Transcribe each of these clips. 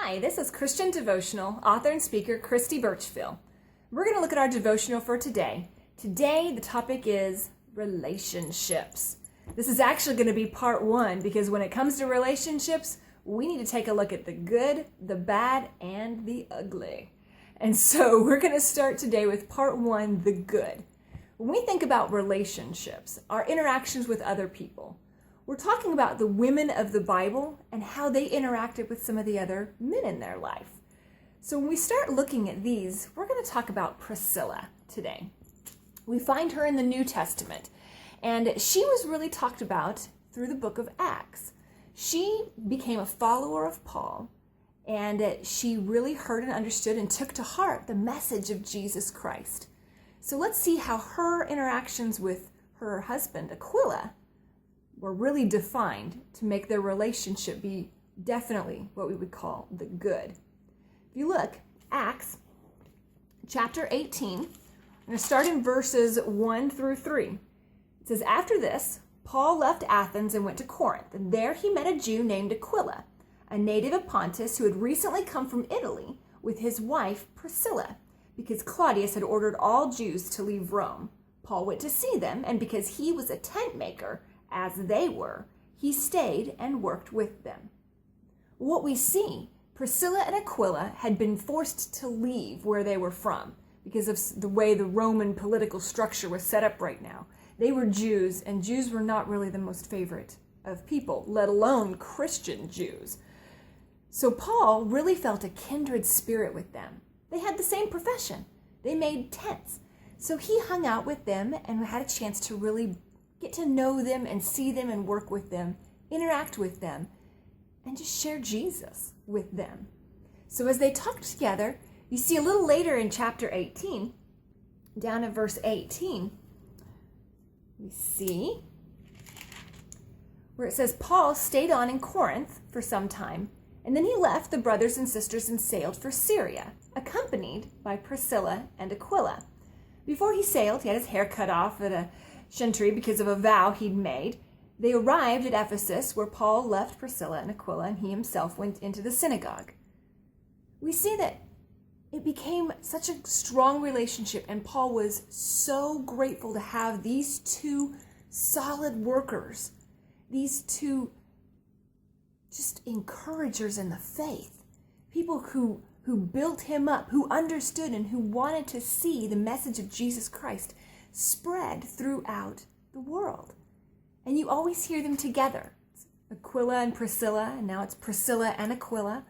Hi, this is Christian Devotional, author and speaker Christy Birchfield. We're going to look at our devotional for today. Today, the topic is relationships. This is actually going to be part one because when it comes to relationships, we need to take a look at the good, the bad, and the ugly. And so we're going to start today with part one, the good. When we think about relationships, our interactions with other people, we're talking about the women of the Bible and how they interacted with some of the other men in their life. So when we start looking at these, we're going to talk about Priscilla today. We find her in the New Testament, and she was really talked about through the book of Acts. She became a follower of Paul, and she really heard and understood and took to heart the message of Jesus Christ. So let's see how her interactions with her husband, Aquilla, were really defined to make their relationship be definitely what we would call the good. If you look, Acts chapter 18, I'm going to start in verses 1 through 3. It says, "After this, Paul left Athens and went to Corinth, and there he met a Jew named Aquilla, a native of Pontus who had recently come from Italy with his wife Priscilla, because Claudius had ordered all Jews to leave Rome. Paul went to see them, and because he was a tent maker, as they were, he stayed and worked with them." What we see, Priscilla and Aquilla had been forced to leave where they were from because of the way the Roman political structure was set up right now. They were Jews, and Jews were not really the most favorite of people, let alone Christian Jews. So Paul really felt a kindred spirit with them. They had the same profession. They made tents. So he hung out with them and had a chance to really get to know them and see them and work with them, interact with them, and just share Jesus with them. So as they talked together, you see a little later in chapter 18, down at verse 18, we see where it says, "Paul stayed on in Corinth for some time, and then he left the brothers and sisters and sailed for Syria, accompanied by Priscilla and Aquila. Before he sailed, he had his hair cut off at a Chantry because of a vow he'd made. They arrived at Ephesus, where Paul left Priscilla and Aquila, and he himself went into the synagogue." We see that it became such a strong relationship, and Paul was so grateful to have these two solid workers, these two just encouragers in the faith, people who built him up, who understood and who wanted to see the message of Jesus Christ spread throughout the world. And you always hear them together. It's Aquila and Priscilla, and now it's Priscilla and Aquila.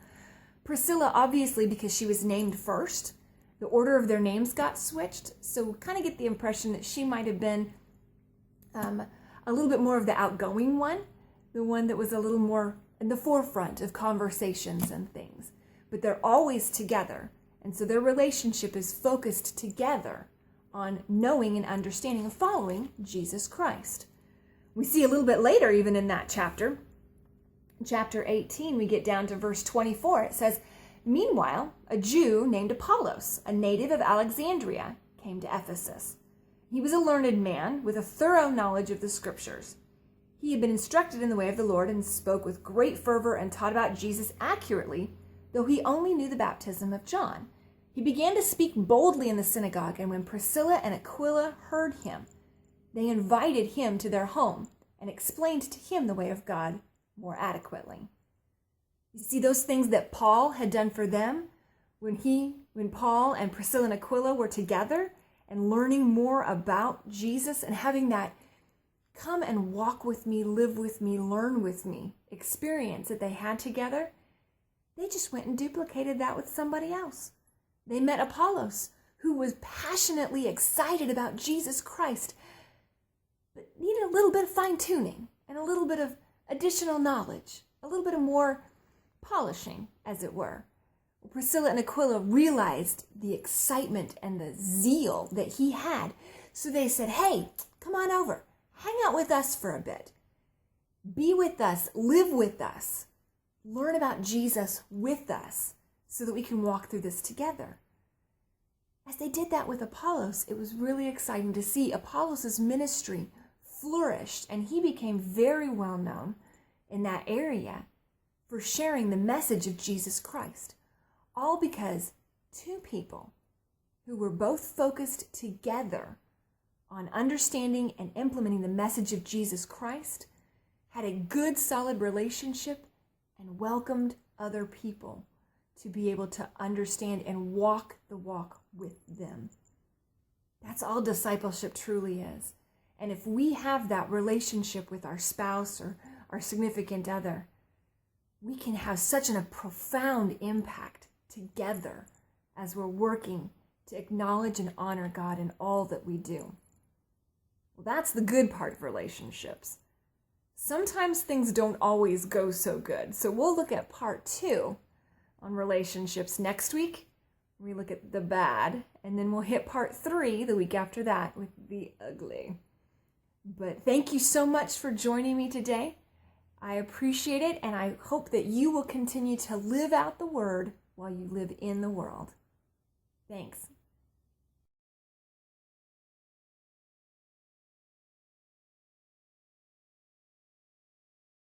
Priscilla, obviously, because she was named first, the order of their names got switched, so we kind of get the impression that she might have been a little bit more of the outgoing one, the one that was a little more in the forefront of conversations and things. But they're always together, and so their relationship is focused together on knowing and understanding and following Jesus Christ. We see a little bit later, even in that chapter, chapter 18, we get down to verse 24. It says, "Meanwhile, a Jew named Apollos, a native of Alexandria, came to Ephesus. He was a learned man with a thorough knowledge of the scriptures. He had been instructed in the way of the Lord and spoke with great fervor and taught about Jesus accurately, though he only knew the baptism of John. He began to speak boldly in the synagogue, and when Priscilla and Aquila heard him, they invited him to their home and explained to him the way of God more adequately." You see those things that Paul had done for them when Paul and Priscilla and Aquila were together and learning more about Jesus and having that come and walk with me, live with me, learn with me experience that they had together. They just went and duplicated that with somebody else. They met Apollos, who was passionately excited about Jesus Christ, but needed a little bit of fine-tuning and a little bit of additional knowledge, a little bit of more polishing, as it were. Priscilla and Aquila realized the excitement and the zeal that he had, so they said, "Hey, come on over, hang out with us for a bit. Be with us, live with us, learn about Jesus with us, so that we can walk through this together." As they did that with Apollos, it was really exciting to see Apollos' ministry flourished, and he became very well known in that area for sharing the message of Jesus Christ, all because two people who were both focused together on understanding and implementing the message of Jesus Christ had a good, solid relationship and welcomed other people to be able to understand and walk the walk with them. That's all discipleship truly is. And if we have that relationship with our spouse or our significant other, we can have such a profound impact together as we're working to acknowledge and honor God in all that we do. Well, that's the good part of relationships. Sometimes things don't always go so good. So we'll look at part 2 on relationships next week. We look at the bad, and then we'll hit part 3 the week after that with the ugly. But thank you so much for joining me today. I appreciate it, and I hope that you will continue to live out the word while you live in the world. Thanks.